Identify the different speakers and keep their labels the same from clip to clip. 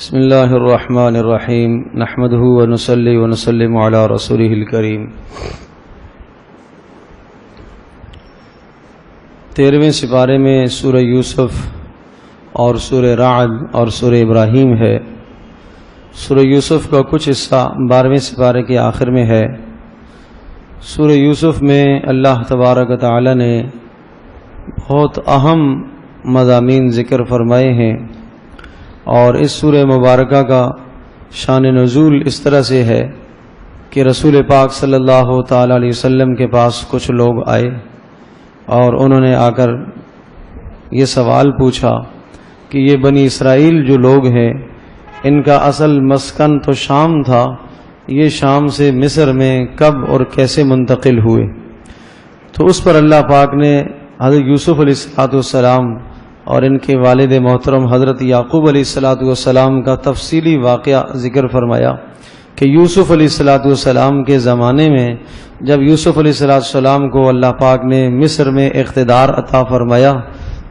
Speaker 1: بسم اللہ الرحمن الرحیم نحمدہ ونصلی ونسلم علی رسولہ الکریم۔ 13ویں سپارے میں سورہ یوسف اور سورہ رعد اور سورہ ابراہیم ہے۔ سورہ یوسف کا کچھ حصہ 12ویں سپارے کے آخر میں ہے۔ سورہ یوسف میں اللہ تبارک و تعالی نے بہت اہم مضامین ذکر فرمائے ہیں، اور اس سورہ مبارکہ کا شان نزول اس طرح سے ہے کہ رسول پاک صلی اللہ تعالی علیہ وسلم کے پاس کچھ لوگ آئے اور انہوں نے آ کر یہ سوال پوچھا کہ یہ بنی اسرائیل جو لوگ ہیں ان کا اصل مسکن تو شام تھا، یہ شام سے مصر میں کب اور کیسے منتقل ہوئے؟ تو اس پر اللہ پاک نے حضرت یوسف علیہ السلام اور ان کے والد محترم حضرت یعقوب علیہ السلام کا تفصیلی واقعہ ذکر فرمایا کہ یوسف علیہ السلام کے زمانے میں جب یوسف علیہ السلام کو اللہ پاک نے مصر میں اقتدار عطا فرمایا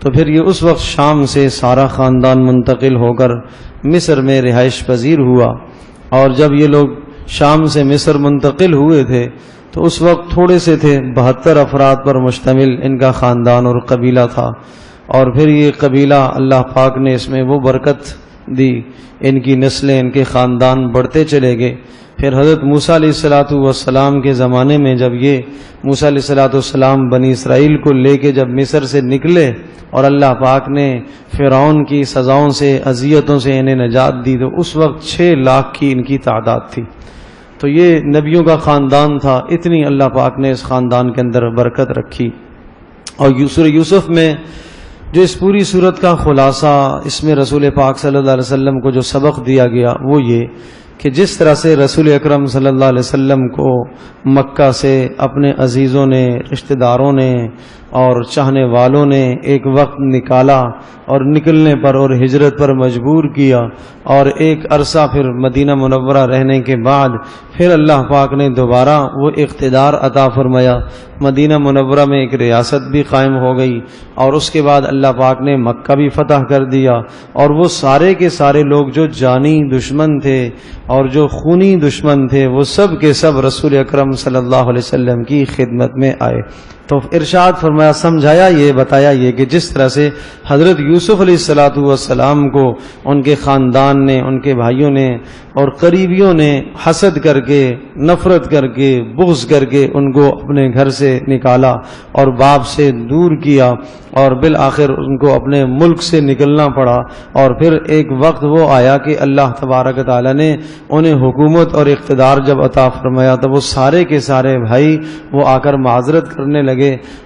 Speaker 1: تو پھر یہ اس وقت شام سے سارا خاندان منتقل ہو کر مصر میں رہائش پذیر ہوا، اور جب یہ لوگ شام سے مصر منتقل ہوئے تھے تو اس وقت تھوڑے سے تھے، 72 افراد پر مشتمل ان کا خاندان اور قبیلہ تھا، اور پھر یہ قبیلہ اللہ پاک نے اس میں وہ برکت دی، ان کی نسلیں ان کے خاندان بڑھتے چلے گئے۔ پھر حضرت موسیٰ علیہ السلام کے زمانے میں جب یہ موسیٰ علیہ السلام بنی اسرائیل کو لے کے جب مصر سے نکلے اور اللہ پاک نے فرعون کی سزاؤں سے اذیتوں سے انہیں نجات دی، تو اس وقت 6 لاکھ کی ان کی تعداد تھی۔ تو یہ نبیوں کا خاندان تھا، اتنی اللہ پاک نے اس خاندان کے اندر برکت رکھی۔ اور سورہ یوسف میں جو اس پوری صورت کا خلاصہ، اس میں رسول پاک صلی اللہ علیہ وسلم کو جو سبق دیا گیا وہ یہ کہ جس طرح سے رسول اکرم صلی اللہ علیہ وسلم کو مکہ سے اپنے عزیزوں نے، رشتہ داروں نے اور چاہنے والوں نے ایک وقت نکالا اور نکلنے پر اور ہجرت پر مجبور کیا، اور ایک عرصہ پھر مدینہ منورہ رہنے کے بعد پھر اللہ پاک نے دوبارہ وہ اقتدار عطا فرمایا، مدینہ منورہ میں ایک ریاست بھی قائم ہو گئی، اور اس کے بعد اللہ پاک نے مکہ بھی فتح کر دیا، اور وہ سارے کے سارے لوگ جو جانی دشمن تھے اور جو خونی دشمن تھے وہ سب کے سب رسول اکرم صلی اللہ علیہ وسلم کی خدمت میں آئے۔ تو ارشاد فرمایا، سمجھایا یہ، بتایا یہ کہ جس طرح سے حضرت یوسف علیہ السلام کو ان کے خاندان نے، ان کے بھائیوں نے اور قریبیوں نے حسد کر کے، نفرت کر کے، بغض کر کے ان کو اپنے گھر سے نکالا اور باپ سے دور کیا، اور بالآخر ان کو اپنے ملک سے نکلنا پڑا، اور پھر ایک وقت وہ آیا کہ اللہ تبارک تعالی نے انہیں حکومت اور اقتدار جب عطا فرمایا تو وہ سارے کے سارے بھائی وہ آ کر معذرت کرنے لگے،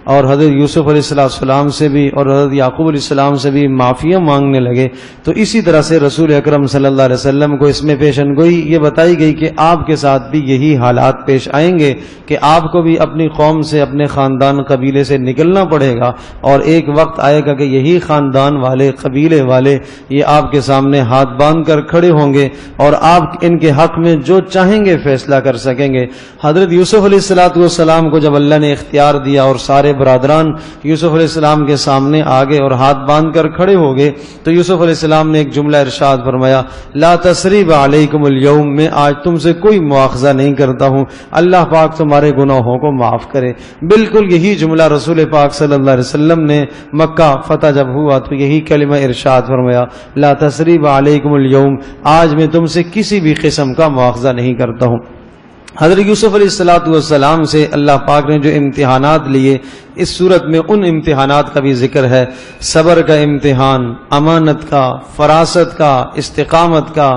Speaker 1: اور حضرت یوسف علیہ السلام سے بھی اور حضرت یعقوب علیہ السلام سے بھی معافیاں مانگنے لگے۔ تو اسی طرح سے رسول اکرم صلی اللہ علیہ وسلم کو اس میں پیشن گوئی یہ بتائی گئی کہ آپ کے ساتھ بھی یہی حالات پیش آئیں گے کہ آپ کو بھی اپنی قوم سے، اپنے خاندان قبیلے سے نکلنا پڑے گا، اور ایک وقت آئے گا کہ یہی خاندان والے، قبیلے والے یہ آپ کے سامنے ہاتھ باندھ کر کھڑے ہوں گے اور آپ ان کے حق میں جو چاہیں گے فیصلہ کر سکیں گے۔ حضرت یوسف علیہ السلام کو جب اللہ نے اختیار دیا اور سارے برادران یوسف علیہ السلام کے سامنے آگے اور ہاتھ باندھ کر کھڑے ہو گئے تو یوسف علیہ السلام نے ایک جملہ ارشاد فرمایا، لا تثریب علیکم اليوم، میں آج تم سے کوئی مواخذہ نہیں کرتا ہوں، اللہ پاک تمہارے گناہوں کو معاف کرے۔ بالکل یہی جملہ رسول پاک صلی اللہ علیہ وسلم نے مکہ فتح جب ہوا تو یہی کلمہ ارشاد فرمایا، لا تثریب علیکم اليوم، آج میں تم سے کسی بھی قسم کا مواخذہ نہیں کرتا ہوں۔ حضرت یوسف علیہ السلام سے اللہ پاک نے جو امتحانات لیے، اس صورت میں ان امتحانات کا بھی ذکر ہے، صبر کا امتحان، امانت کا، فراست کا، استقامت کا،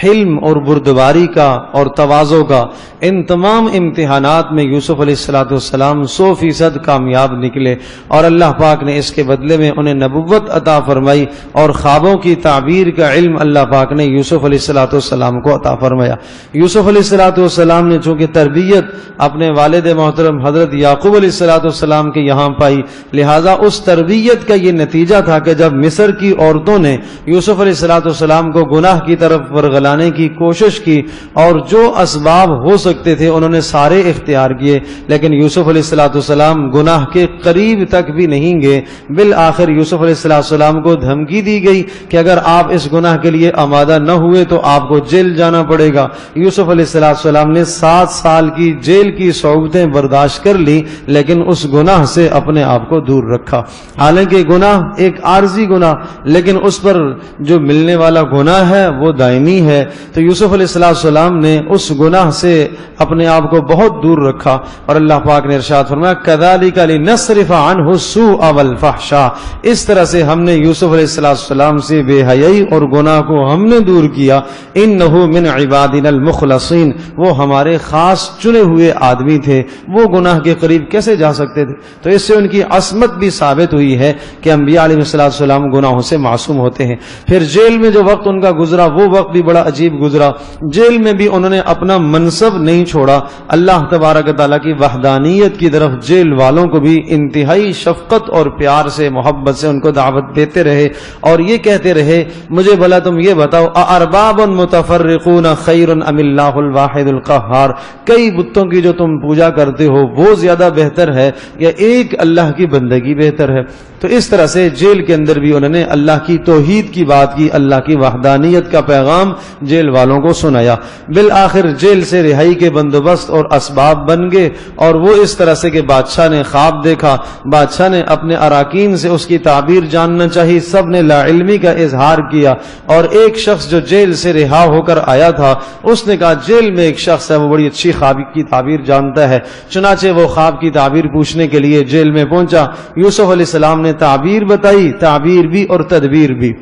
Speaker 1: حلم اور بردباری کا اور تواضع کا۔ ان تمام امتحانات میں یوسف علیہ السلام 100% کامیاب نکلے، اور اللہ پاک نے اس کے بدلے میں انہیں نبوت عطا فرمائی، اور خوابوں کی تعبیر کا علم اللہ پاک نے یوسف علیہ السلام کو عطا فرمایا۔ یوسف علیہ السلام نے چونکہ تربیت اپنے والد محترم حضرت یعقوب علیہ السلام کے یہاں پائی. لہٰذا اس تربیت کا یہ نتیجہ تھا کہ جب مصر کی عورتوں نے یوسف علیہ السلام کو گناہ کی طرف ورغلانے کی کوشش کی اور جو اسباب ہو سکتے تھے انہوں نے سارے اختیار کیے، لیکن یوسف علیہ السلام گناہ کے قریب تک بھی نہیں گئے. بالآخر یوسف علیہ السلام کو دھمکی دی گئی کہ اگر آپ اس گناہ کے لیے آمادہ نہ ہوئے تو آپ کو جیل جانا پڑے گا. یوسف علیہ السلام نے 7 سال کی جیل کی صعوبتیں برداشت کر لی، لیکن اس گناہ سے اپنے آپ کو دور رکھا. حالانکہ گناہ ایک عارضی گناہ، لیکن اس پر جو ملنے والا گناہ ہے وہ دائمی ہے. تو یوسف علیہ السلام نے اس گناہ سے اپنے آپ کو بہت دور رکھا، اور اللہ پاک نے ارشاد فرمایا كَذَلِكَ لِنَصْرِفَ عَنْهُ السُّوءَ وَالْفَحْشَاءَ. اس طرح سے ہم نے یوسف علیہ السلام سے بے حیائی اور گناہ کو ہم نے دور کیا. إِنَّهُ مِنْ عِبَادِنَا الْمُخْلَصِينَ. وہ ہمارے خاص چنے ہوئے آدمی تھے، وہ گناہ کے قریب کیسے جا سکتے تھے؟ تو اس سے ان کی عصمت بھی ثابت ہوئی ہے کہ انبیاء علیہ السلام گناہوں سے معصوم ہوتے ہیں. پھر جیل میں جو وقت ان کا گزرا وہ وقت بھی بڑا عجیب گزرا. جیل میں بھی انہوں نے اپنا منصب نہیں چھوڑا، اللہ تبارک تعالیٰ کی وحدانیت کی طرف جیل والوں کو بھی انتہائی شفقت اور پیار سے محبت سے ان کو دعوت دیتے رہے اور یہ کہتے رہے مجھے بھلا تم یہ بتاؤ اَأَرْبَابٌ مُتَفَرِّقُونَ خَيْرٌ أَمِ اللَّهُ الْوَاحِدُ الْقَهَّارُ. کئی بتوں کی جو تم پوجا کرتے ہو وہ زیادہ بہتر ہے یا ایک اللہ کی بندگی بہتر ہے؟ تو اس طرح سے جیل کے اندر بھی انہوں نے اللہ کی توحید کی بات کی، اللہ کی وحدانیت کا پیغام جیل والوں کو سنایا. بالآخر جیل سے رہائی کے بندوبست اور اسباب بن گئے، اور وہ اس طرح سے کہ بادشاہ نے خواب دیکھا، بادشاہ نے اپنے اراکین سے اس کی تعبیر جاننا چاہی، سب نے لا علمی کا اظہار کیا، اور ایک شخص جو جیل سے رہا ہو کر آیا تھا اس نے کہا جیل میں ایک شخص ہے وہ بڑی اچھی خواب کی تعبیر جانتا ہے. چنانچہ وہ خواب کی تعبیر پوچھنے کے لیے جیل میں پہنچا. یوسف علیہ السلام نے تعبیر بتائی، تعبیر بھی اور تدبیر بھی.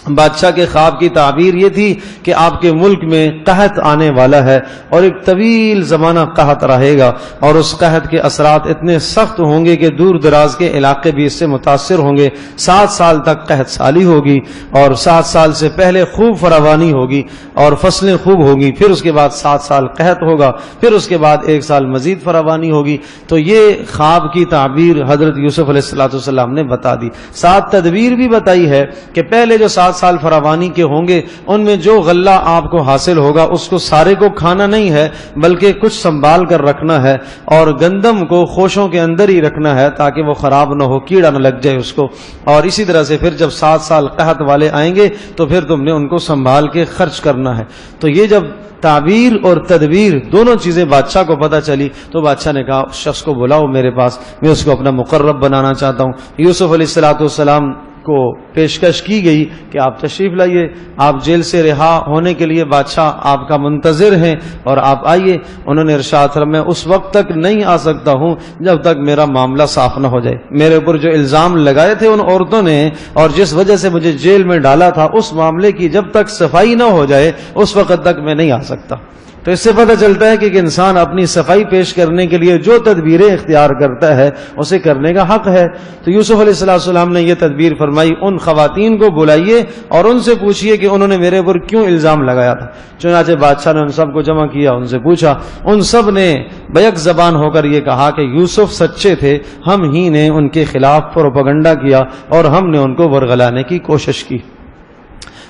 Speaker 1: بادشاہ کے خواب کی تعبیر یہ تھی کہ آپ کے ملک میں قحط آنے والا ہے اور ایک طویل زمانہ قحط رہے گا، اور اس قحط کے اثرات اتنے سخت ہوں گے کہ دور دراز کے علاقے بھی اس سے متاثر ہوں گے. 7 سال تک قحط سالی ہوگی اور 7 سال سے پہلے خوب فراوانی ہوگی اور فصلیں خوب ہوگی، پھر اس کے بعد 7 سال قحط ہوگا، پھر اس کے بعد 1 سال مزید فراوانی ہوگی. تو یہ خواب کی تعبیر حضرت یوسف علیہ السلام نے بتا دی. ساتھ تدبیر بھی بتائی ہے کہ پہلے جو 7 سال فراوانی کے ہوں گے ان میں جو غلہ آپ کو حاصل ہوگا اس کو سارے کو کھانا نہیں ہے بلکہ کچھ سنبھال کر رکھنا ہے، اور گندم کو خوشوں کے اندر ہی رکھنا ہے تاکہ وہ خراب نہ ہو، کیڑا نہ لگ جائے اس کو. اور اسی طرح سے پھر جب 7 سال قحط والے آئیں گے تو پھر تم نے ان کو سنبھال کے خرچ کرنا ہے. تو یہ جب تعبیر اور تدبیر دونوں چیزیں بادشاہ کو پتہ چلی تو بادشاہ نے کہا اس شخص کو بلاؤ میرے پاس، میں اس کو اپنا مقرب بنانا چاہتا ہوں. یوسف علیہ السلام کو پیشکش کی گئی کہ آپ تشریف لائیے، آپ جیل سے رہا ہونے کے لیے بادشاہ آپ کا منتظر ہیں اور آپ آئیے. انہوں نے ارشاد فرمایا میں اس وقت تک نہیں آ سکتا ہوں جب تک میرا معاملہ صاف نہ ہو جائے. میرے اوپر جو الزام لگائے تھے ان عورتوں نے اور جس وجہ سے مجھے جیل میں ڈالا تھا اس معاملے کی جب تک صفائی نہ ہو جائے اس وقت تک میں نہیں آ سکتا. تو اس سے پتہ چلتا ہے کہ ایک انسان اپنی صفائی پیش کرنے کے لیے جو تدبیریں اختیار کرتا ہے اسے کرنے کا حق ہے. تو یوسف علیہ السلام نے یہ تدبیر فرمائی ان خواتین کو بلائیے اور ان سے پوچھئے کہ انہوں نے میرے اوپر کیوں الزام لگایا تھا. چنانچہ بادشاہ نے ان سب کو جمع کیا، ان سے پوچھا. ان سب نے بیک زبان ہو کر یہ کہا کہ یوسف سچے تھے، ہم ہی نے ان کے خلاف پروپیگنڈا کیا اور ہم نے ان کو ورغلانے کی کوشش کی.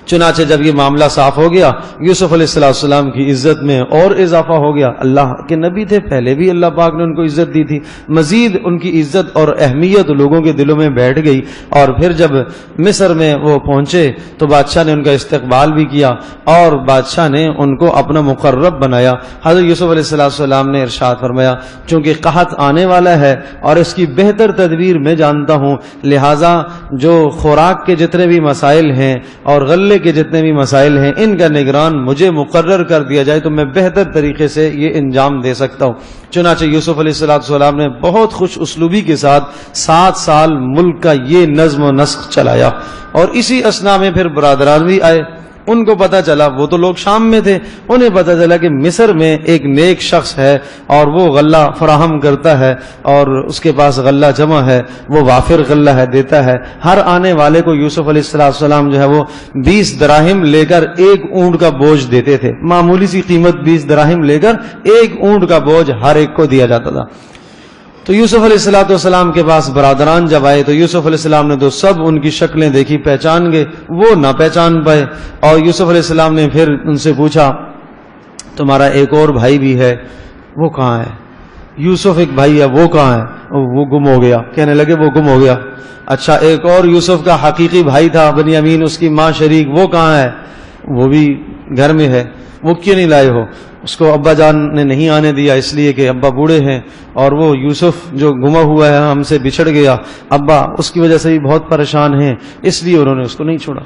Speaker 1: چنانچہ جب یہ معاملہ صاف ہو گیا یوسف علیہ السلام کی عزت میں اور اضافہ ہو گیا. اللہ کے نبی تھے، پہلے بھی اللہ پاک نے ان کو عزت دی تھی، مزید ان کی عزت اور اہمیت لوگوں کے دلوں میں بیٹھ گئی. اور پھر جب مصر میں وہ پہنچے تو بادشاہ نے ان کا استقبال بھی کیا اور بادشاہ نے ان کو اپنا مقرب بنایا. حضرت یوسف علیہ السلام نے ارشاد فرمایا چونکہ قحط آنے والا ہے اور اس کی بہتر تدبیر میں جانتا ہوں، لہٰذا جو خوراک کے جتنے بھی مسائل ہیں اور غلے کے جتنے بھی مسائل ہیں ان کا نگران مجھے مقرر کر دیا جائے تو میں بہتر طریقے سے یہ انجام دے سکتا ہوں. چنانچہ یوسف علیہ السلام نے بہت خوش اسلوبی کے ساتھ 7 سال ملک کا یہ نظم و نسق چلایا. اور اسی اثنا میں پھر برادران بھی آئے. ان کو پتا چلا، وہ تو لوگ شام میں تھے، انہیں پتا چلا کہ مصر میں ایک نیک شخص ہے اور وہ غلہ فراہم کرتا ہے اور اس کے پاس غلہ جمع ہے، وہ وافر غلہ ہے، دیتا ہے. ہر آنے والے کو یوسف علیہ السلام جو ہے وہ 20 دراہم لے کر 1 اونٹ کا بوجھ دیتے تھے. معمولی سی قیمت 20 دراہم لے کر 1 اونٹ کا بوجھ ہر ایک کو دیا جاتا تھا. تو یوسف علیہ السلام کے پاس برادران جب آئے تو یوسف علیہ السلام نے تو سب ان کی شکلیں دیکھی، پہچان گئے، وہ نہ پہچان پائے. اور یوسف علیہ السلام نے پھر ان سے پوچھا تمہارا ایک اور بھائی بھی ہے، وہ کہاں ہے؟ یوسف ایک بھائی ہے، وہ کہاں ہے؟ وہ گم ہو گیا. کہنے لگے وہ گم ہو گیا. اچھا ایک اور یوسف کا حقیقی بھائی تھا بنیامین، اس کی ماں شریک، وہ کہاں ہے؟ وہ بھی گھر میں ہے. وہ کیوں نہیں لائے ہو؟ اس کو ابا جان نے نہیں آنے دیا، اس لیے کہ ابا بوڑھے ہیں، اور وہ یوسف جو گما ہوا ہے ہم سے بچھڑ گیا، ابا اس کی وجہ سے بھی بہت پریشان ہیں، اس لیے انہوں نے اس کو نہیں چھوڑا.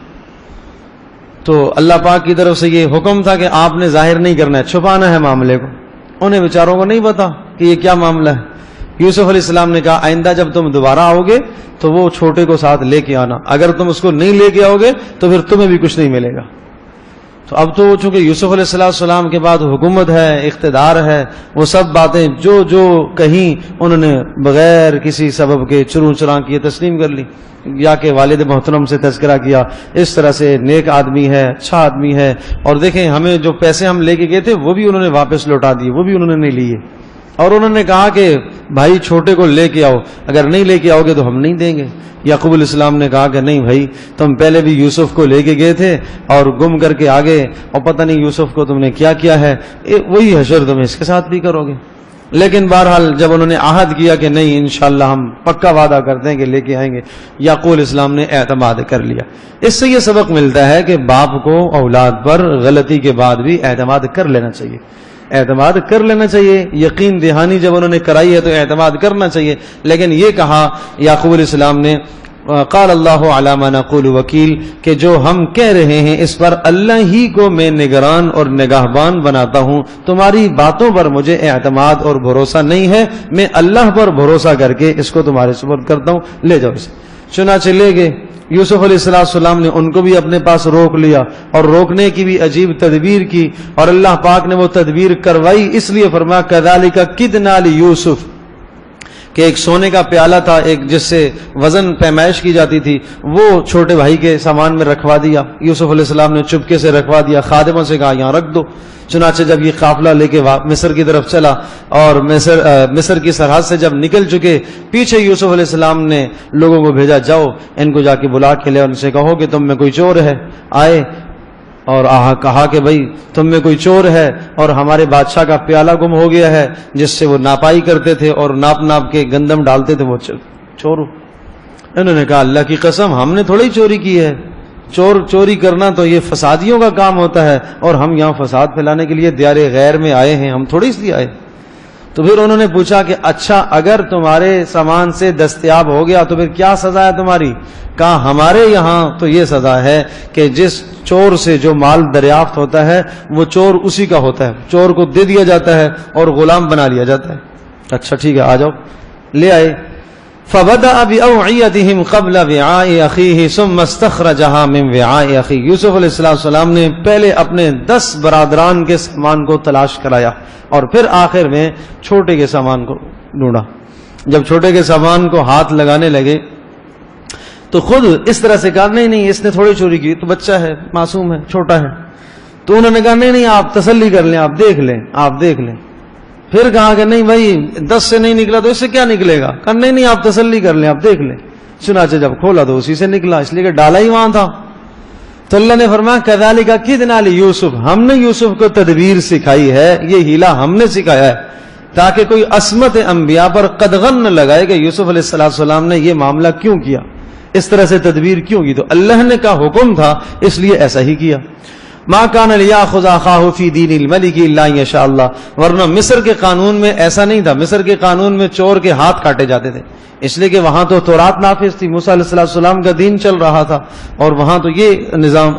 Speaker 1: تو اللہ پاک کی طرف سے یہ حکم تھا کہ آپ نے ظاہر نہیں کرنا ہے، چھپانا ہے معاملے کو. انہیں بیچاروں کو نہیں پتا کہ یہ کیا معاملہ ہے. یوسف علیہ السلام نے کہا آئندہ جب تم دوبارہ آؤ گے تو وہ چھوٹے کو ساتھ لے کے آنا، اگر تم اس کو نہیں لے کے آؤ گے تو پھر تمہیں بھی کچھ نہیں ملے گا. تو اب تو چونکہ یوسف علیہ السلام کے بعد حکومت ہے، اقتدار ہے، وہ سب باتیں جو کہیں انہوں نے بغیر کسی سبب کے چروں چراں کیے تسلیم کر لی. یا کہ والد محترم سے تذکرہ کیا، اس طرح سے نیک آدمی ہے، اچھا آدمی ہے، اور دیکھیں ہمیں جو پیسے ہم لے کے گئے تھے وہ بھی انہوں نے واپس لوٹا دیے، وہ بھی انہوں نے نہیں لیے. اور انہوں نے کہا کہ بھائی چھوٹے کو لے کے آؤ، اگر نہیں لے کے آؤ گے تو ہم نہیں دیں گے. یعقوب علیہ السلام نے کہا کہ نہیں بھائی، تم پہلے بھی یوسف کو لے کے گئے تھے اور گم کر کے آگے، اور پتہ نہیں یوسف کو تم نے کیا کیا ہے، وہی حشر تم اس کے ساتھ بھی کرو گے. لیکن بہرحال جب انہوں نے عہد کیا کہ نہیں انشاءاللہ ہم پکا وعدہ کرتے ہیں کہ لے کے آئیں گے، یعقوب علیہ السلام نے اعتماد کر لیا. اس سے یہ سبق ملتا ہے کہ باپ کو اولاد پر غلطی کے بعد بھی اعتماد کر لینا چاہیے، اعتماد کر لینا چاہیے. یقین دہانی جب انہوں نے کرائی ہے تو اعتماد کرنا چاہیے. لیکن یہ کہا یعقوب علیہ السلام نے قال اللہ علی ما نقول وکیل، کہ جو ہم کہہ رہے ہیں اس پر اللہ ہی کو میں نگران اور نگہبان بناتا ہوں، تمہاری باتوں پر مجھے اعتماد اور بھروسہ نہیں ہے، میں اللہ پر بھروسہ کر کے اس کو تمہارے سپرد کرتا ہوں، لے جاؤ اسے. چنانچہ لے گئے. یوسف علیہ السلام نے ان کو بھی اپنے پاس روک لیا، اور روکنے کی بھی عجیب تدبیر کی، اور اللہ پاک نے وہ تدبیر کروائی. اس لیے فرمایا کذالک کدنا لیوسف، کہ ایک سونے کا پیالہ تھا ایک جس سے وزن پیمائش کی جاتی تھی، وہ چھوٹے بھائی کے سامان میں رکھوا دیا. یوسف علیہ السلام نے چپکے سے رکھوا دیا، خادموں سے کہا یہاں رکھ دو. چنانچہ جب یہ قافلہ لے کے مصر کی طرف چلا اور مصر کی سرحد سے جب نکل چکے، پیچھے یوسف علیہ السلام نے لوگوں کو بھیجا جاؤ ان کو جا کے بلا کے لے، ان سے کہو کہ تم میں کوئی چور ہے. آئے اور کہا کہ بھائی تم میں کوئی چور ہے اور ہمارے بادشاہ کا پیالہ گم ہو گیا ہے جس سے وہ ناپائی کرتے تھے اور ناپ کے گندم ڈالتے تھے، وہ چور. انہوں نے کہا اللہ کی قسم ہم نے تھوڑی چوری کی ہے، چوری کرنا تو یہ فسادیوں کا کام ہوتا ہے، اور ہم یہاں فساد پھیلانے کے لیے دیار غیر میں آئے ہیں، ہم تھوڑی اس لیے آئے. تو پھر انہوں نے پوچھا کہ اچھا اگر تمہارے سامان سے دستیاب ہو گیا تو پھر کیا سزا ہے تمہاری؟ کہا ہمارے یہاں تو یہ سزا ہے کہ جس چور سے جو مال دریافت ہوتا ہے وہ چور اسی کا ہوتا ہے، چور کو دے دیا جاتا ہے اور غلام بنا لیا جاتا ہے. اچھا ٹھیک ہے آ جاؤ. لے آئے. فبدأ بأوعيتهم قبل وعاء أخيه ثم استخرجها من وعاء أخيه. یوسف علیہ السلام نے پہلے اپنے 10 برادران کے سامان کو تلاش کرایا اور پھر آخر میں چھوٹے کے سامان کو ڈھونڈا. جب چھوٹے کے سامان کو ہاتھ لگانے لگے تو خود اس طرح سے کہا نہیں اس نے تھوڑی چوری کی، تو بچہ ہے، معصوم ہے، چھوٹا ہے. تو انہوں نے کہا نہیں آپ تسلی کر لیں، آپ دیکھ لیں. پھر کہا کہ نہیں بھائی 10 سے نہیں نکلا تو اس سے کیا نکلے گا؟ کہا نہیں آپ تسلی کر لیں، آپ دیکھ لیں. چنانچہ جب کھولا تو اسی سے نکلا، اس لیے کہ ڈالا ہی وہاں تھا. تو اللہ نے فرمایا کذالک کدنا لیوسف، ہم نے یوسف کو تدبیر سکھائی ہے، یہ ہیلا ہم نے سکھایا ہے تاکہ کوئی عصمت انبیاء پر قدغن نہ لگائے کہ یوسف علیہ السلام نے یہ معاملہ کیوں کیا، اس طرح سے تدبیر کیوں کی. تو اللہ نے کا حکم تھا اس لیے ایسا ہی کیا. ما کان لیاخذ اخاہ فی دین الملک الا ان یشاء اللہ، ورنہ مصر کے قانون میں ایسا نہیں تھا. مصر کے قانون میں چور کے ہاتھ کاٹے جاتے تھے، اس لیے کہ وہاں تو تورات نافذ تھی، موسیٰ علیہ السلام کا دین چل رہا تھا اور وہاں تو یہ نظام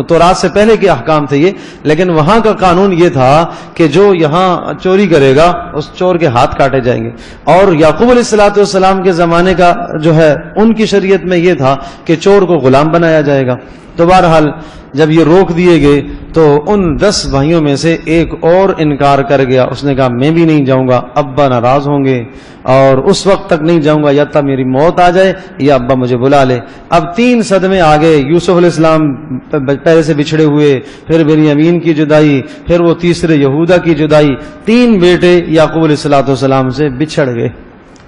Speaker 1: تورات سے پہلے کے احکام تھے یہ. لیکن وہاں کا قانون یہ تھا کہ جو یہاں چوری کرے گا اس چور کے ہاتھ کاٹے جائیں گے. اور یعقوب علیہ السلام کے زمانے کا جو ہے ان کی شریعت میں یہ تھا کہ چور کو غلام بنایا جائے گا. تو بہرحال جب یہ روک دیے گئے تو ان 10 بھائیوں میں سے ایک اور انکار کر گیا. اس نے کہا میں بھی نہیں جاؤں گا، ابا ناراض ہوں گے اور اس وقت تک نہیں جاؤں گا یا تب میری موت آ جائے یا ابا مجھے بلا لے. اب 3 صدمے آ گئے. یوسف علیہ السلام پہلے سے بچھڑے ہوئے، پھر بنیامین کی جدائی، پھر وہ تیسرے یہودا کی جدائی. 3 بیٹے یعقوب علیہ السلام سے بچھڑ گئے.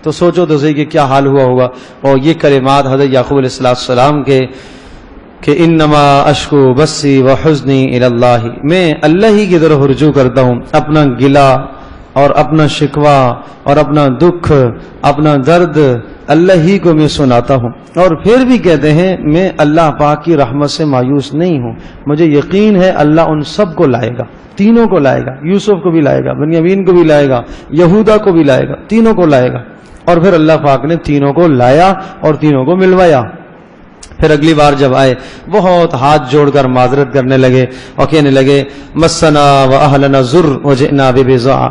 Speaker 1: تو سوچو تو صحیح کہ کیا حال ہوا ہوگا. اور یہ کلمات حضرت یعقوب علیہ السلام کے کہ انما اشکو بسی و حزنی الی اللہ، میں اللہ ہی کی طرف رجوع کرتا ہوں، اپنا گلہ اور اپنا شکوہ اور اپنا دکھ، اپنا درد اللہ ہی کو میں سناتا ہوں. اور پھر بھی کہتے ہیں میں اللہ پاک کی رحمت سے مایوس نہیں ہوں، مجھے یقین ہے اللہ ان سب کو لائے گا، تینوں کو لائے گا، یوسف کو بھی لائے گا، بنیامین کو بھی لائے گا، یہودا کو بھی لائے گا، تینوں کو لائے گا. اور پھر اللہ پاک نے تینوں کو لایا اور تینوں کو ملوایا. پھر اگلی بار جب آئے بہت ہاتھ جوڑ کر معذرت کرنے لگے اور کہنے لگے مسنا و اہلنا ذر وجئنا ببضاع،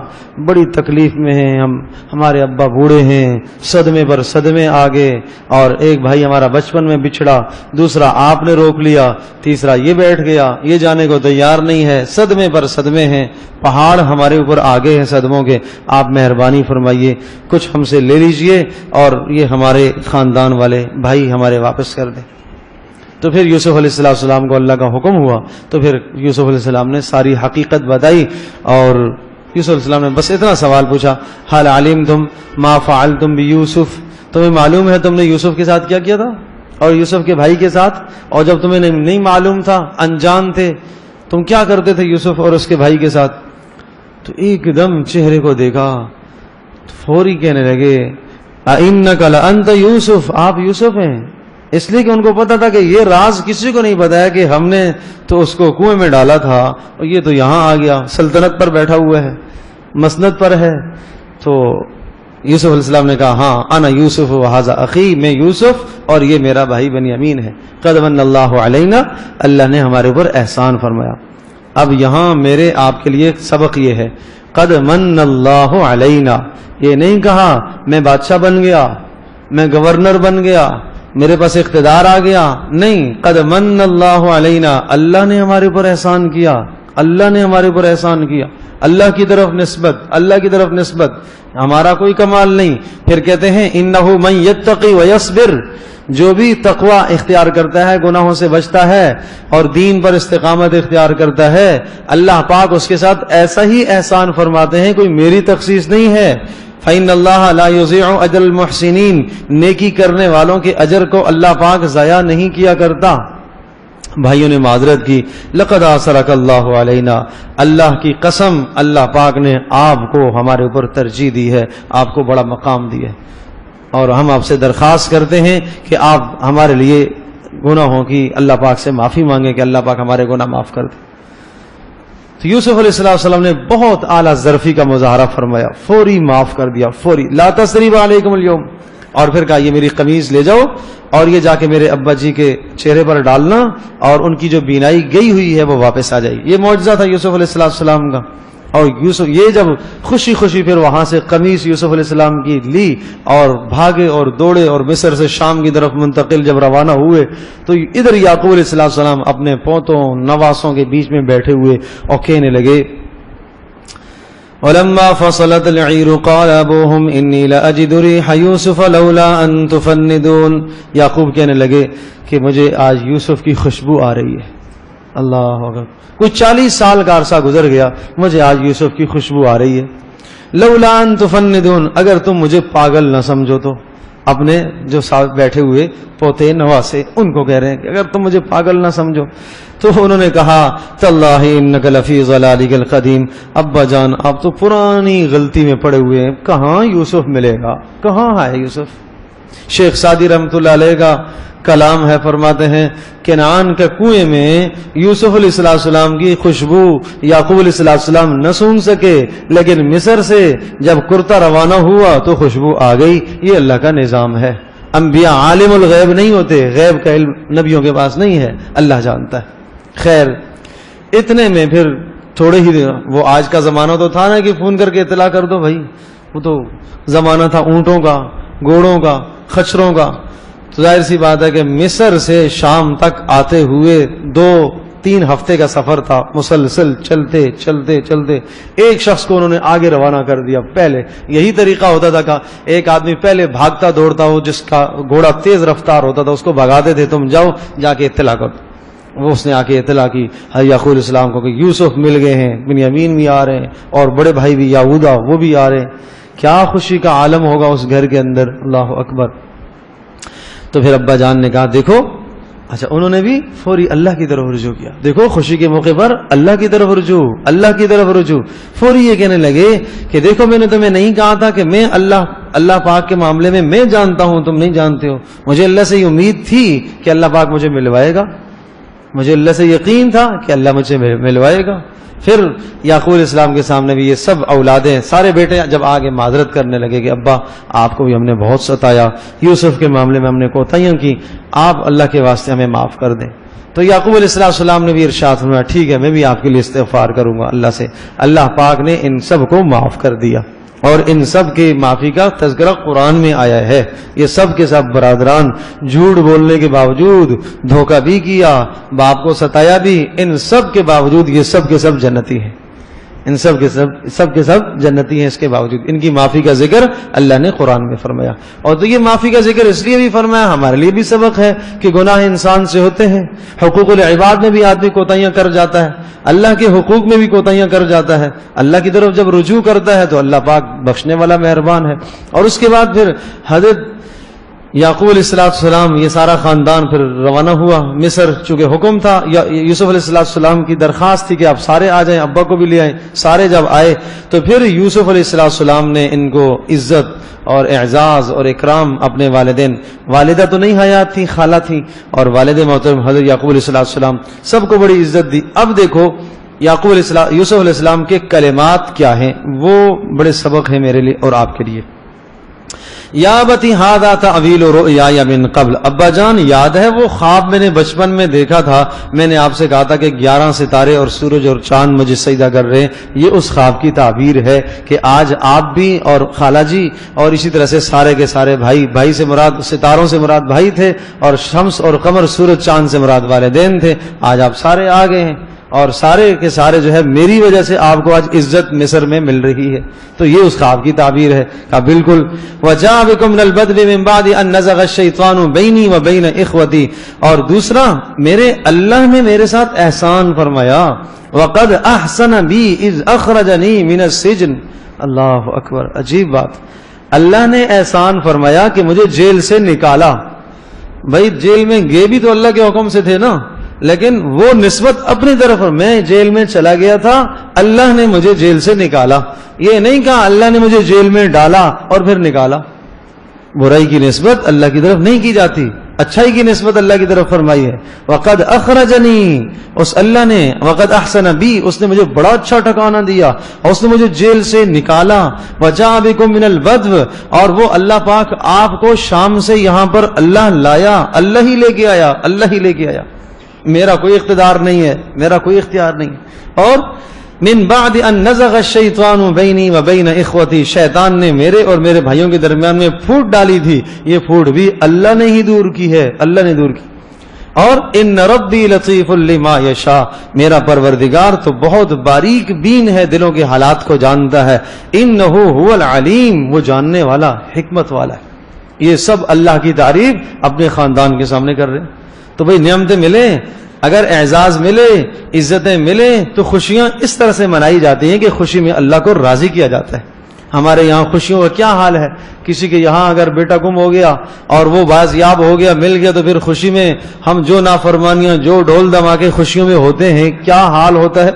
Speaker 1: بڑی تکلیف میں ہیں ہم، ہمارے ابا بوڑھے ہیں، صدمے پر صدمے آگے، اور ایک بھائی ہمارا بچپن میں بچھڑا، دوسرا آپ نے روک لیا، تیسرا یہ بیٹھ گیا، یہ جانے کو تیار نہیں ہے، صدمے پر صدمے ہیں، پہاڑ ہمارے اوپر آگے ہیں صدموں کے، آپ مہربانی فرمائیے کچھ ہم سے لے لیجئے اور یہ ہمارے خاندان والے بھائی ہمارے واپس کر دیں. تو پھر یوسف علیہ السلام کو اللہ کا حکم ہوا، تو پھر یوسف علیہ السلام نے ساری حقیقت بتائی. اور یوسف علیہ السلام نے بس اتنا سوال پوچھا، حال علمتم ما فعلتم بیوسف، تمہیں معلوم ہے تم نے یوسف کے ساتھ کیا کیا تھا اور یوسف کے بھائی کے ساتھ؟ اور جب تمہیں نہیں معلوم تھا، انجان تھے، تم کیا کرتے تھے یوسف اور اس کے بھائی کے ساتھ؟ تو ایک دم چہرے کو دیکھا، فوری کہنے لگے اِنَّكَ لَأَنْتَ یوسف، آپ یوسف ہیں. اس لیے کہ ان کو پتا تھا کہ یہ راز کسی کو نہیں بتایا کہ ہم نے تو اس کو کنویں میں ڈالا تھا اور یہ تو یہاں آ گیا، سلطنت پر بیٹھا ہوا ہے، مسند پر ہے. تو یوسف علیہ السلام نے کہا ہاں انا یوسف وہذا اخی، میں یوسف اور یہ میرا بھائی بنیامین ہے. قد من اللہ علینا، اللہ نے ہمارے اوپر احسان فرمایا. اب یہاں میرے آپ کے لیے سبق یہ ہے، قد من اللہ علینا، یہ نہیں کہا میں بادشاہ بن گیا، میں گورنر بن گیا، میرے پاس اقتدار آ گیا، نہیں، قد من اللہ علینا، اللہ نے ہمارے اوپر احسان کیا، اللہ نے ہمارے اوپر احسان کیا. اللہ کی طرف نسبت، اللہ کی طرف نسبت، ہمارا کوئی کمال نہیں. پھر کہتے ہیں انہ من یتقی ویصبر، جو بھی تقوی اختیار کرتا ہے، گناہوں سے بچتا ہے اور دین پر استقامت اختیار کرتا ہے، اللہ پاک اس کے ساتھ ایسا ہی احسان فرماتے ہیں، کوئی میری تخصیص نہیں ہے. فَإِنَّ اللَّهَ لَا يُضِيعُ أَجْرَ الْمُحْسِنِينَ، نیکی کرنے والوں کے اجر کو اللہ پاک ضائع نہیں کیا کرتا. بھائیوں نے معذرت کی، لَقَدْ آثَرَكَ اللَّهُ عَلَيْنَا، اللہ کی قسم اللہ پاک نے آپ کو ہمارے اوپر ترجیح دی ہے، آپ کو بڑا مقام دیا ہے، اور ہم آپ سے درخواست کرتے ہیں کہ آپ ہمارے لیے گناہوں کی اللہ پاک سے معافی مانگیں کہ اللہ پاک ہمارے گناہ معاف کر دے. تو یوسف علیہ السلام نے بہت اعلیٰ ظرفی کا مظاہرہ فرمایا، فوری معاف کر دیا، فوری، لا تثریب علیکم اليوم. اور پھر کہا یہ میری قمیض لے جاؤ اور یہ جا کے میرے ابا جی کے چہرے پر ڈالنا اور ان کی جو بینائی گئی ہوئی ہے وہ واپس آ جائے. یہ معجزہ تھا یوسف علیہ السلام کا. اور یوسف یہ جب خوشی خوشی پھر وہاں سے قمیص یوسف علیہ السلام کی لی اور بھاگے اور دوڑے اور مصر سے شام کی طرف منتقل جب روانہ ہوئے تو ادھر یعقوب علیہ السلام اپنے پوتوں نواسوں کے بیچ میں بیٹھے ہوئے اور کہنے لگے وَلَمَّا فَصَلَتِ الْعِيرُ قَالَ أَبُوهُمْ إِنِّي لَأَجِدُ رِيحَ يُوسُفَ لَوْلَا أَن تُفَنِّدُونَ. یعقوب کہنے لگے کہ مجھے آج یوسف کی خوشبو آ رہی ہے. اللہ اکبر، کوئی 40 سال کا عرصہ گزر گیا، مجھے آج یوسف کی خوشبو آ رہی ہے. لولا ان تفندون، اگر تم مجھے پاگل نہ سمجھو تو. اپنے جو ساتھ بیٹھے ہوئے پوتے نواسے ان کو کہہ رہے ہیں کہ اگر تم مجھے پاگل نہ سمجھو. تو انہوں نے کہا تاللہ انک لفی ضلالک القدیم، ابا جان آپ تو پرانی غلطی میں پڑے ہوئے ہیں، کہاں یوسف ملے گا، کہاں ہے یوسف. شیخ سعدی رحمۃ اللہ علیہ کا کلام ہے، فرماتے ہیں کنعان کے کنویں میں یوسف علیہ السلام کی خوشبو یعقوب علیہ السلام نہ سن سکے، لیکن مصر سے جب کرتا روانہ ہوا تو خوشبو آ گئی. یہ اللہ کا نظام ہے. انبیاء عالم الغیب نہیں ہوتے، غیب کا علم نبیوں کے پاس نہیں ہے، اللہ جانتا ہے. خیر اتنے میں پھر تھوڑے ہی وہ آج کا زمانہ تو تھا نا کہ فون کر کے اطلاع کر دو بھائی، وہ تو زمانہ تھا اونٹوں کا، گھوڑوں کا، خچروں کا. تو ظاہر سی بات ہے کہ مصر سے شام تک آتے ہوئے 2-3 ہفتے کا سفر تھا، مسلسل چلتے چلتے چلتے ایک شخص کو انہوں نے آگے روانہ کر دیا. پہلے یہی طریقہ ہوتا تھا کہ ایک آدمی پہلے بھاگتا دوڑتا ہو، جس کا گھوڑا تیز رفتار ہوتا تھا اس کو بھگاتے تھے، تم جاؤ جا کے اطلاع کرو. وہ اس نے آ کے اطلاع کی یعقوب علیہ السلام کو کہ یوسف مل گئے ہیں، بنیامین بھی آ رہے ہیں اور بڑے بھائی بھی یہودا وہ بھی آ رہے ہیں. کیا خوشی کا عالم ہوگا اس گھر کے اندر. اللہ اکبر. تو پھر ابا جان نے کہا دیکھو، اچھا انہوں نے بھی فوری اللہ کی طرف رجوع کیا. دیکھو خوشی کے موقع پر اللہ کی طرف رجوع، اللہ کی طرف رجوع. فوری یہ کہنے لگے کہ دیکھو میں نے تمہیں نہیں کہا تھا کہ میں اللہ پاک کے معاملے میں میں جانتا ہوں، تم نہیں جانتے ہو. مجھے اللہ سے یہ امید تھی کہ اللہ پاک مجھے ملوائے گا، مجھے اللہ سے یقین تھا کہ اللہ مجھے ملوائے گا. پھر یعقوب علیہ السلام کے سامنے بھی یہ سب اولادیں، سارے بیٹے جب آگے معذرت کرنے لگے کہ ابا آپ کو بھی ہم نے بہت ستایا، یوسف کے معاملے میں ہم نے کوتاہیاں کی، آپ اللہ کے واسطے ہمیں معاف کر دیں. تو یعقوب علیہ السلام نے بھی ارشاد فرمایا ٹھیک ہے میں بھی آپ کے لیے استغفار کروں گا اللہ سے. اللہ پاک نے ان سب کو معاف کر دیا اور ان سب کے معافی کا تذکرہ قرآن میں آیا ہے. یہ سب کے سب برادران جھوٹ بولنے کے باوجود، دھوکہ بھی کیا، باپ کو ستایا بھی، ان سب کے باوجود یہ سب کے سب جنتی ہیں. ان سب کے سب جنتی ہیں. اس کے باوجود ان کی معافی کا ذکر اللہ نے قرآن میں فرمایا. اور تو یہ معافی کا ذکر اس لیے بھی فرمایا، ہمارے لیے بھی سبق ہے کہ گناہ انسان سے ہوتے ہیں. حقوق العباد میں بھی آدمی کوتاہیاں کر جاتا ہے، اللہ کے حقوق میں بھی کوتاہیاں کر جاتا ہے. اللہ کی طرف جب رجوع کرتا ہے تو اللہ پاک بخشنے والا مہربان ہے. اور اس کے بعد پھر حضرت یعقوب علیہ السلام یہ سارا خاندان پھر روانہ ہوا مصر. چونکہ حکم تھا، یوسف علیہ السلام کی درخواست تھی کہ آپ سارے آ جائیں، ابا کو بھی لے آئیں. سارے جب آئے تو پھر یوسف علیہ السلام نے ان کو عزت اور اعزاز اور اکرام، اپنے والدین، والدہ تو نہیں حیات تھی، خالہ تھی، اور والد محترم حضرت یعقوب علیہ السلام سب کو بڑی عزت دی. اب دیکھو یوسف علیہ السلام کے کلمات کیا ہیں، وہ بڑے سبق ہیں میرے لیے اور آپ کے لیے. یا بتی ھذا تعویل رؤیایا من قبل. ابا جان یاد ہے وہ خواب میں نے بچپن میں دیکھا تھا، میں نے آپ سے کہا تھا کہ 11 ستارے اور سورج اور چاند مجھے سجدہ کر رہے ہیں. یہ اس خواب کی تعبیر ہے کہ آج آپ بھی اور خالہ جی اور اسی طرح سے سارے کے سارے بھائی سے مراد ستاروں سے مراد بھائی تھے، اور شمس اور قمر سورج چاند سے مراد والدین تھے. آج آپ سارے آ گئے ہیں اور سارے کے سارے جو ہے میری وجہ سے آپ کو آج عزت مصر میں مل رہی ہے. تو یہ اس خواب کی تعبیر ہے. کہا بالکل. وَجَاءَ بِكُمْ مِنَ الْبَدْوِ مِنْ بَعْدِ أَنْ نَزَغَ الشَّيْطَانُ بَيْنِي وَبَيْنَ إِخْوَتِي. اور دوسرا میرے اللہ نے میرے ساتھ احسان فرمایا. وَقَدْ أَحْسَنَ بِي إِذْ أَخْرَجَنِي مِنَ السِّجْنِ. اللہ اکبر، عجیب بات. اللہ نے احسان فرمایا کہ مجھے جیل سے نکالا. بھائی جیل میں گئے بھی تو اللہ کے حکم سے تھے نا، لیکن وہ نسبت اپنی طرف، میں جیل میں چلا گیا تھا، اللہ نے مجھے جیل سے نکالا. یہ نہیں کہا اللہ نے مجھے جیل میں ڈالا اور پھر نکالا. برائی کی نسبت اللہ کی طرف نہیں کی جاتی، اچھائی کی نسبت اللہ کی طرف فرمائی ہے. وقد اخرجنی، اس اللہ نے، وقد احسن بی، اس نے مجھے بڑا اچھا ٹھکانہ دیا اور اس نے مجھے جیل سے نکالا. وجاء بکم من البدو، اور وہ اللہ پاک آپ کو شام سے یہاں پر اللہ لایا، اللہ ہی لے کے آیا، اللہ ہی لے کے آیا. میرا کوئی اقتدار نہیں ہے، میرا کوئی اختیار نہیں. اور من بعد ان نزغ الشیطان بینی و بین اخوتی، شیطان نے میرے اور میرے بھائیوں کے درمیان میں پھوٹ ڈالی تھی، یہ پھوٹ بھی اللہ نے ہی دور کی ہے، اللہ نے دور کی. اور ان ربی لطیف لما یشاء، میرا پروردگار تو بہت باریک بین ہے، دلوں کے حالات کو جانتا ہے. انہ هو العلیم، وہ جاننے والا، حکمت والا ہے. یہ سب اللہ کی تعریف اپنے خاندان کے سامنے کر رہے ہیں. تو بھئی نعمتیں ملیں، اگر اعزاز ملے، عزتیں ملیں، تو خوشیاں اس طرح سے منائی جاتی ہیں کہ خوشی میں اللہ کو راضی کیا جاتا ہے. ہمارے یہاں خوشیوں کا کیا حال ہے، کسی کے یہاں اگر بیٹا گم ہو گیا اور وہ بازیاب ہو گیا، مل گیا، تو پھر خوشی میں ہم جو نافرمانیاں، جو ڈھول دھماکے خوشیوں میں ہوتے ہیں، کیا حال ہوتا ہے.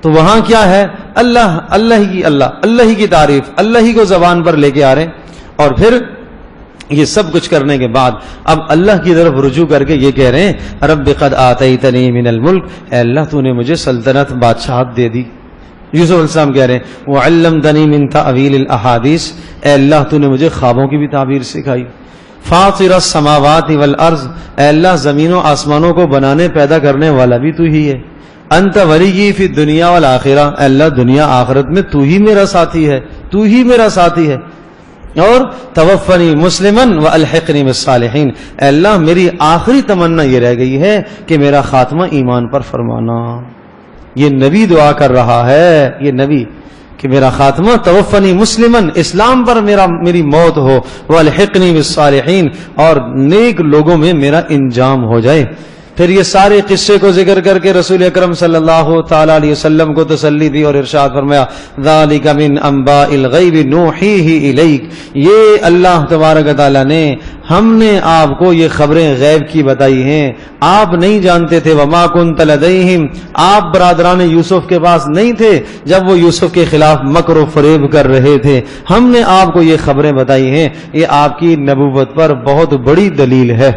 Speaker 1: تو وہاں کیا ہے، اللہ ہی کی تعریف، اللہ ہی کو زبان پر لے کے آ رہے ہیں. اور پھر یہ سب کچھ کرنے کے بعد اب اللہ کی طرف رجوع کر کے یہ کہہ رہے ہیں رب قد آتیتنی من الملک، اے اللہ تو نے مجھے سلطنت، بادشاہت دے دی. یوسف علیہ السلام کہہ رہے ہیں وعلمتنی من تأویل الاحادیث، اے اللہ تو نے مجھے خوابوں کی بھی تعبیر سکھائی. فاطر السماوات والارض، اے اللہ زمین و آسمانوں کو بنانے پیدا کرنے والا بھی تو ہی ہے. انت ولی فی الدنیا والآخرہ، اے اللہ دنیا آخرت میں تو ہی میرا ساتھی ہے، تو ہی میرا ساتھی ہے. اور توفنی مسلمن والحقنی بالصالحین، اے اللہ میری آخری تمنا یہ رہ گئی ہے کہ میرا خاتمہ ایمان پر فرمانا. یہ نبی دعا کر رہا ہے، یہ نبی، کہ میرا خاتمہ توفنی مسلمن، اسلام پر میری موت ہو، والحقنی بالصالحین، اور نیک لوگوں میں میرا انجام ہو جائے. پھر یہ سارے قصے کو ذکر کر کے رسول اکرم صلی اللہ تعالی علیہ وسلم کو تسلی دی اور ارشاد فرمایا ذالک من انباء الغیب نوحیہ الیک، یہ اللہ تبارک و تعالی نے ہم نے آپ کو یہ خبریں غیب کی بتائی ہیں، آپ نہیں جانتے تھے، وما کنت لدیہم، آپ برادران یوسف کے پاس نہیں تھے جب وہ یوسف کے خلاف مکر و فریب کر رہے تھے، ہم نے آپ کو یہ خبریں بتائی ہیں۔ یہ آپ کی نبوت پر بہت بڑی دلیل ہے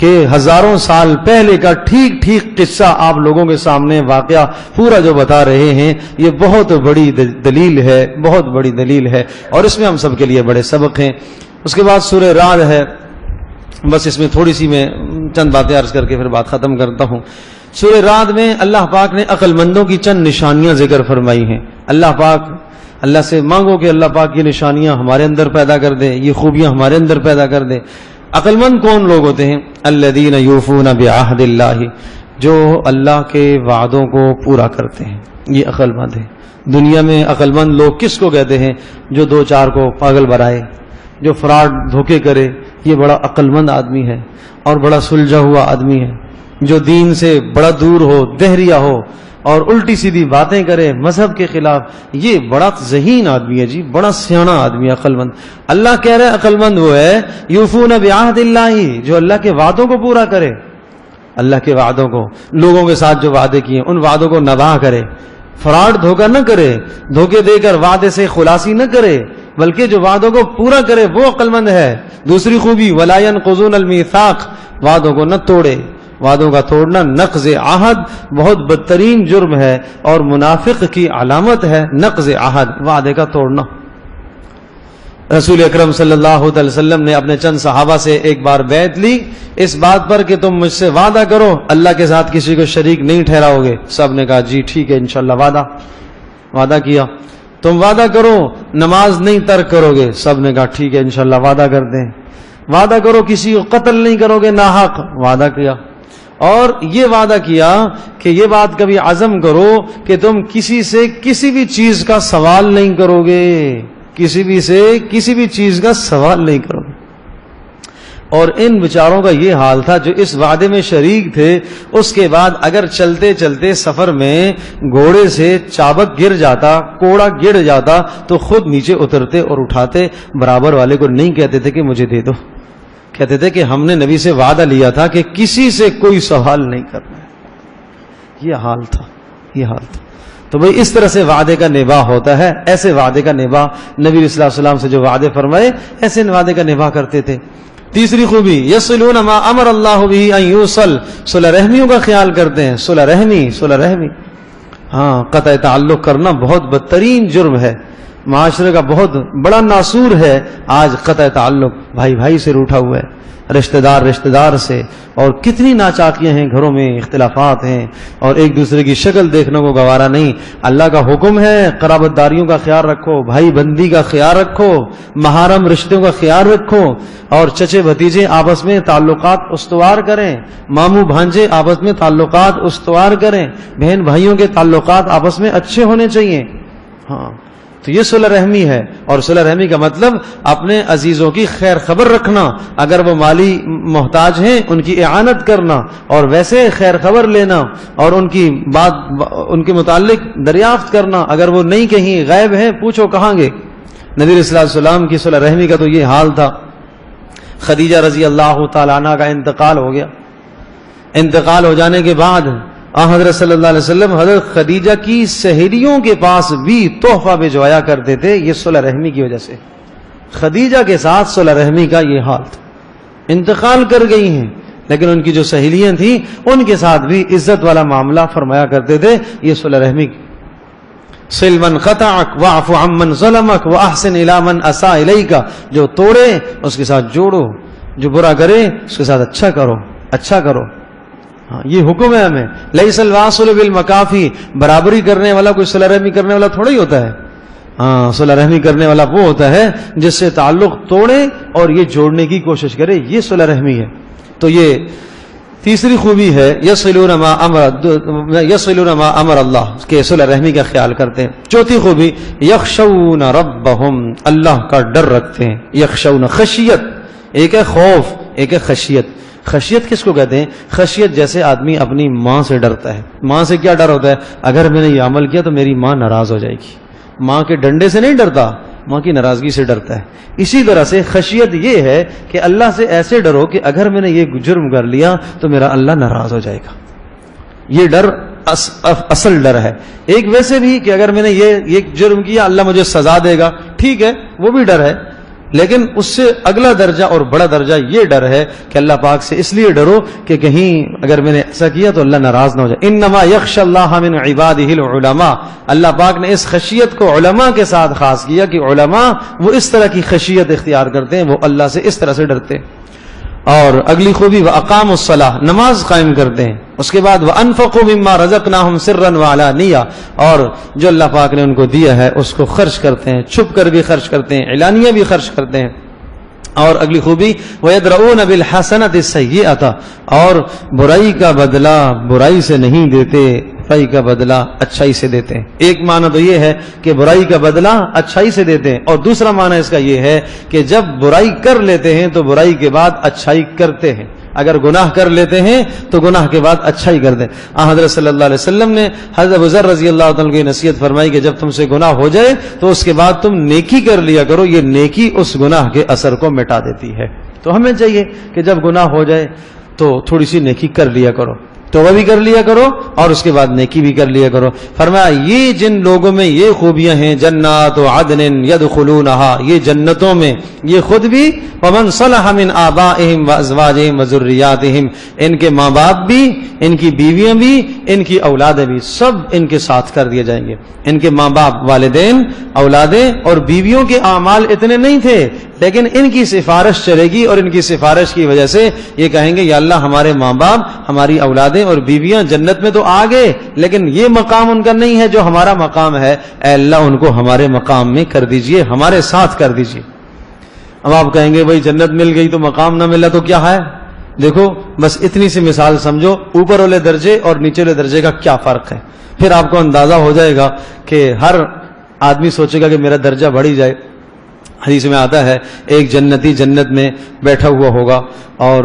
Speaker 1: کہ ہزاروں سال پہلے کا ٹھیک ٹھیک قصہ آپ لوگوں کے سامنے واقعہ پورا جو بتا رہے ہیں، یہ بہت بڑی دلیل ہے، بہت بڑی دلیل ہے، اور اس میں ہم سب کے لیے بڑے سبق ہیں۔ اس کے بعد سورہ رعد ہے، بس اس میں تھوڑی سی میں چند باتیں عرض کر کے پھر بات ختم کرتا ہوں۔ سورہ رعد میں اللہ پاک نے عقل مندوں کی چند نشانیاں ذکر فرمائی ہیں۔ اللہ سے مانگو کہ اللہ پاک کی نشانیاں ہمارے اندر پیدا کر دے، یہ خوبیاں ہمارے اندر پیدا کر دے۔ عقل مند کون لوگ ہوتے ہیں؟ الذین یوفون بعہد اللہ، جو اللہ کے وعدوں کو پورا کرتے ہیں، یہ عقل مند ہے۔ دنیا میں عقل مند لوگ کس کو کہتے ہیں؟ جو دو چار کو پاگل بنائے، جو فراڈ دھوکے کرے، یہ بڑا عقل مند آدمی ہے اور بڑا سلجھا ہوا آدمی ہے۔ جو دین سے بڑا دور ہو، دہریا ہو اور الٹی سیدھی باتیں کرے مذہب کے خلاف، یہ بڑا ذہین آدمی ہے جی، بڑا سیاںا آدمی ہے، عقل مند۔ اللہ کہہ رہے عقل مند وہ ہے یوفون بعہد اللہ، جو اللہ کے وعدوں کو پورا کرے، اللہ کے وعدوں کو، لوگوں کے ساتھ جو وعدے کیے ان وعدوں کو نباہ کرے، فراڈ دھوکہ نہ کرے، دھوکے دے کر وعدے سے خلاصی نہ کرے، بلکہ جو وعدوں کو پورا کرے وہ عقل مند ہے۔ دوسری خوبی ولا ينقضون الميثاق، وعدوں کو نہ توڑے، وعدوں کا توڑنا نقض عہد بہت بدترین جرم ہے اور منافق کی علامت ہے نقض عہد، وعدے کا توڑنا۔ رسول اکرم صلی اللہ علیہ وسلم نے اپنے چند صحابہ سے ایک بار بیعت لی اس بات پر کہ تم مجھ سے وعدہ کرو اللہ کے ساتھ کسی کو شریک نہیں ٹھہراؤ گے۔ سب نے کہا جی ٹھیک ہے انشاءاللہ، وعدہ کیا۔ تم وعدہ کرو نماز نہیں ترک کرو گے، سب نے کہا ٹھیک ہے انشاءاللہ وعدہ کرتے ہیں۔ وعدہ کرو کسی کو قتل نہیں کرو گے ناحق، وعدہ کیا۔ اور یہ وعدہ کیا کہ یہ بات کبھی عزم کرو کہ تم کسی سے کسی بھی چیز کا سوال نہیں کرو گے، کسی بھی چیز کا سوال نہیں کرو گے۔ اور ان بیچاروں کا یہ حال تھا جو اس وعدے میں شریک تھے، اس کے بعد اگر چلتے چلتے سفر میں گھوڑے سے چابک گر جاتا، کوڑا گر جاتا تو خود نیچے اترتے اور اٹھاتے، برابر والے کو نہیں کہتے تھے کہ مجھے دے دو، کہتے تھے کہ ہم نے نبی سے وعدہ لیا تھا کہ کسی سے کوئی سوال نہیں کرنا ہے۔ یہ حال تھا۔ تو بھئی اس طرح سے وعدے کا نباہ ہوتا ہے، ایسے وعدے کا نباہ نبی صلی اللہ علیہ وسلم سے جو وعدے فرمائے ایسے وعدے کا نباہ کرتے تھے۔ تیسری خوبی یصلون ما امر اللہ به ان یوصل، صلہ رحمیوں کا خیال کرتے ہیں۔ صلہ رحمی، ہاں، قطع تعلق کرنا بہت بدترین جرم ہے، معاشرے کا بہت بڑا ناسور ہے آج قطع تعلق، بھائی بھائی سے روٹھا ہوا ہے، رشتہ دار سے، اور کتنی ناچاکیاں ہیں گھروں میں، اختلافات ہیں اور ایک دوسرے کی شکل دیکھنے کو گوارا نہیں۔ اللہ کا حکم ہے قرابت داریوں کا خیال رکھو، بھائی بندی کا خیال رکھو، محرم رشتوں کا خیال رکھو، اور چچے بھتیجے آپس میں تعلقات استوار کریں، ماموں بھانجے آپس میں تعلقات استوار کریں، بہن بھائیوں کے تعلقات آپس میں اچھے ہونے چاہیے۔ ہاں، تو یہ صلہ رحمی ہے، اور صلہ رحمی کا مطلب اپنے عزیزوں کی خیر خبر رکھنا، اگر وہ مالی محتاج ہیں ان کی اعانت کرنا، اور ویسے خیر خبر لینا اور ان کی بات ان کے متعلق دریافت کرنا، اگر وہ نہیں کہیں غائب ہیں پوچھو کہاں گے۔ نبی صلی اللہ علیہ وسلم کی صلہ رحمی کا تو یہ حال تھا۔ خدیجہ رضی اللہ تعالی عنہ کا انتقال ہو گیا، انتقال ہو جانے کے بعد حضرت صلی اللہ علیہ وسلم حضرت خدیجہ کی سہیلیوں کے پاس بھی تحفہ بھجوایا کرتے تھے، یہ صلہ رحمی کی وجہ سے۔ خدیجہ کے ساتھ صلہ رحمی کا یہ حال تھا، انتقال کر گئی ہیں لیکن ان کی جو سہیلیاں تھیں ان کے ساتھ بھی عزت والا معاملہ فرمایا کرتے تھے، یہ صلہ رحمی کی۔ صل من قطعک واعف عمن ظلمک واحسن الی من اساء الیک، جو توڑے اس کے ساتھ جوڑو، جو برا کرے اس کے ساتھ اچھا کرو۔ ہاں، یہ حکم ہے ہمیں۔ لیس الواصل بالمکافی، برابری کرنے والا کوئی صلہ رحمی کرنے والا تھوڑا ہی ہوتا ہے۔ ہاں، صلہ رحمی کرنے والا وہ ہوتا ہے جس سے تعلق توڑے اور یہ جوڑنے کی کوشش کرے، یہ صلہ رحمی ہے۔ تو یہ تیسری خوبی ہے یصلون ما امر اللہ، کہ صلہ رحمی کا خیال کرتے ہیں۔ چوتھی خوبی یخشون ربہم، اللہ کا ڈر رکھتے ہیں۔ یخشون، خشیت، ایک ہے خوف، ایک ہے خشیت۔ خشیت کس کو کہتے ہیں؟ خشیت جیسے آدمی اپنی ماں سے ڈرتا ہے. ماں سے کیا ڈر ہوتا ہے؟ اگر میں نے یہ عمل کیا تو میری ماں ناراض ہو جائے گی. ماں کے ڈنڈے سے نہیں ڈرتا، ماں کی ناراضگی سے ڈرتا ہے. اسی طرح سے خشیت یہ ہے کہ اللہ سے ایسے ڈرو کہ اگر میں نے یہ جرم کر لیا تو میرا اللہ ناراض ہو جائے گا. یہ ڈر اصل ڈر ہے. ایک ویسے بھی کہ اگر میں نے یہ جرم کیا اللہ مجھے سزا دے گا، ٹھیک ہے وہ بھی ڈر ہے، لیکن اس سے اگلا درجہ اور بڑا درجہ یہ ڈر ہے کہ اللہ پاک سے اس لیے ڈرو کہ کہیں اگر میں نے ایسا کیا تو اللہ ناراض نہ ہو جائے. انما یخشى اللہ من عباده العلماء. اللہ پاک نے اس خشیت کو علماء کے ساتھ خاص کیا کہ علماء وہ اس طرح کی خشیت اختیار کرتے ہیں، وہ اللہ سے اس طرح سے ڈرتے ہیں. اور اگلی خوبی وَأَقَامُوا الصَّلَاةَ، نماز قائم کرتے ہیں. اس کے بعد وَأَنفَقُوا مِمَّا رَزَقْنَاهُمْ سِرًّا وَعَلَانِيَّةً، اور جو اللہ پاک نے ان کو دیا ہے اس کو خرچ کرتے ہیں، چھپ کر بھی خرچ کرتے ہیں، اعلانیہ بھی خرچ کرتے ہیں. اور اگلی خوبی وَيَدْرَؤُونَ بِالْحَسَنَةِ السَّيِّئَةَ، اور برائی کا بدلہ برائی سے نہیں دیتے، برائی کا بدلہ اچھائی سے دیتے ہیں. ایک معنی تو یہ ہے کہ برائی کا بدلہ اچھائی سے دیتے ہیں، اور دوسرا معنی اس کا یہ ہے کہ جب برائی کر لیتے ہیں تو برائی کے بعد اچھائی کرتے ہیں. اگر گناہ کر لیتے ہیں تو گناہ کے بعد اچھائی کر دیں. حضرت صلی اللہ علیہ وسلم نے حضرت ابو ذر رضی اللہ تعالیٰ کی نصیحت فرمائی کہ جب تم سے گناہ ہو جائے تو اس کے بعد تم نیکی کر لیا کرو، یہ نیکی اس گناہ کے اثر کو مٹا دیتی ہے. تو ہمیں چاہیے کہ جب گناہ ہو جائے تو تھوڑی سی نیکی کر لیا کرو، توبہ بھی کر لیا کرو اور اس کے بعد نیکی بھی کر لیا کرو. فرمایا یہ جن لوگوں میں یہ خوبیاں ہیں جنات عدن یدخلونها، یہ جنتوں میں یہ خود بھی ومن صلح من آبائهم وازواجهم وذریاتهم، ان کے ماں باپ بھی، ان کی بیویاں بھی، ان کی اولادیں بھی، سب ان کے ساتھ کر دیے جائیں گے. ان کے ماں باپ، والدین، اولادیں اور بیویوں کے اعمال اتنے نہیں تھے، لیکن ان کی سفارش چلے گی اور ان کی سفارش کی وجہ سے یہ کہیں گے یا اللہ ہمارے ماں باپ، ہماری اولادیں اور بیویاں جنت میں تو آ گئے، لیکن یہ مقام ان کا نہیں ہے جو ہمارا مقام ہے. اے اللہ ان کو ہمارے مقام میں کر دیجئے، ہمارے ساتھ کر دیجئے. اب آپ کہیں گے بھائی جنت مل گئی تو مقام نہ ملا تو کیا ہے؟ دیکھو بس اتنی سی مثال سمجھو، اوپر والے درجے اور نیچے والے درجے کا کیا فرق ہے، پھر آپ کو اندازہ ہو جائے گا کہ ہر آدمی سوچے گا کہ میرا درجہ بڑھ ہی جائے. حدیث میں آتا ہے ایک جنتی جنت میں بیٹھا ہوا ہوگا اور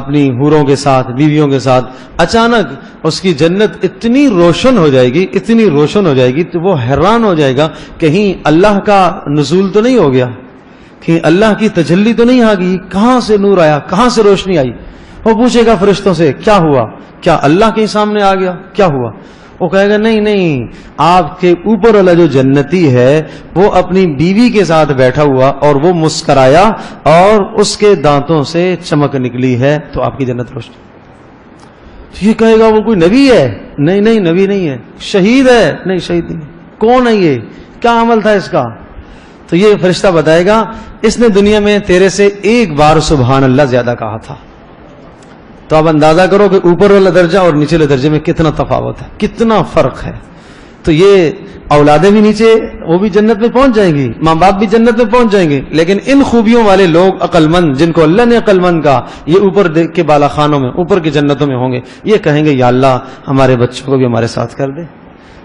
Speaker 1: اپنی حوروں کے ساتھ، بیویوں کے ساتھ، اچانک اس کی جنت اتنی روشن ہو جائے گی، اتنی روشن ہو جائے گی تو وہ حیران ہو جائے گا کہیں اللہ کا نزول تو نہیں ہو گیا، کہ اللہ کی تجلی تو نہیں آ گئی، کہاں سے نور آیا، کہاں سے روشنی آئی. وہ پوچھے گا فرشتوں سے کیا ہوا، کیا اللہ کے سامنے آ گیا، کیا ہوا؟ وہ کہے گا نہیں نہیں، آپ کے اوپر والا جو جنتی ہے وہ اپنی بیوی کے ساتھ بیٹھا ہوا اور وہ مسکرایا اور اس کے دانتوں سے چمک نکلی ہے تو آپ کی جنت روشن. یہ کہے گا وہ کوئی نبی ہے؟ نہیں نہیں نبی نہیں ہے. شہید ہے؟ نہیں شہید نہیں. کون ہے یہ، کیا عمل تھا اس کا؟ تو یہ فرشتہ بتائے گا اس نے دنیا میں تیرے سے ایک بار سبحان اللہ زیادہ کہا تھا. تو آپ اندازہ کرو کہ اوپر والا درجہ اور نیچے والے درجے میں کتنا تفاوت ہے، کتنا فرق ہے. تو یہ اولادیں بھی نیچے وہ بھی جنت میں پہنچ جائیں گی، ماں باپ بھی جنت میں پہنچ جائیں گے، لیکن ان خوبیوں والے لوگ عقل مند جن کو اللہ نے عقل مند کہا یہ اوپر کے بالا خانوں میں، اوپر کی جنتوں میں ہوں گے. یہ کہیں گے یا اللہ ہمارے بچوں کو بھی ہمارے ساتھ کر دے،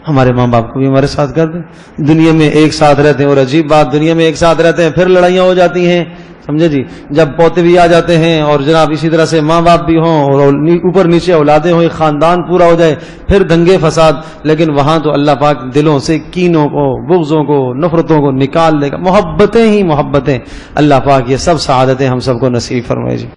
Speaker 1: ہمارے ماں باپ کو بھی ہمارے ساتھ کر دیں. دنیا میں ایک ساتھ رہتے ہیں اور عجیب بات دنیا میں ایک ساتھ رہتے ہیں پھر لڑائیاں ہو جاتی ہیں، سمجھے جی. جب پوتے بھی آ جاتے ہیں اور جناب اسی طرح سے ماں باپ بھی ہوں اور اوپر نیچے اولادیں ہوں، خاندان پورا ہو جائے پھر دنگے فساد. لیکن وہاں تو اللہ پاک دلوں سے کینوں کو، بغضوں کو، نفرتوں کو نکال دے گا، محبتیں ہی محبتیں. اللہ پاک یہ سب سعادتیں ہم سب کو نصیب فرمائے جی.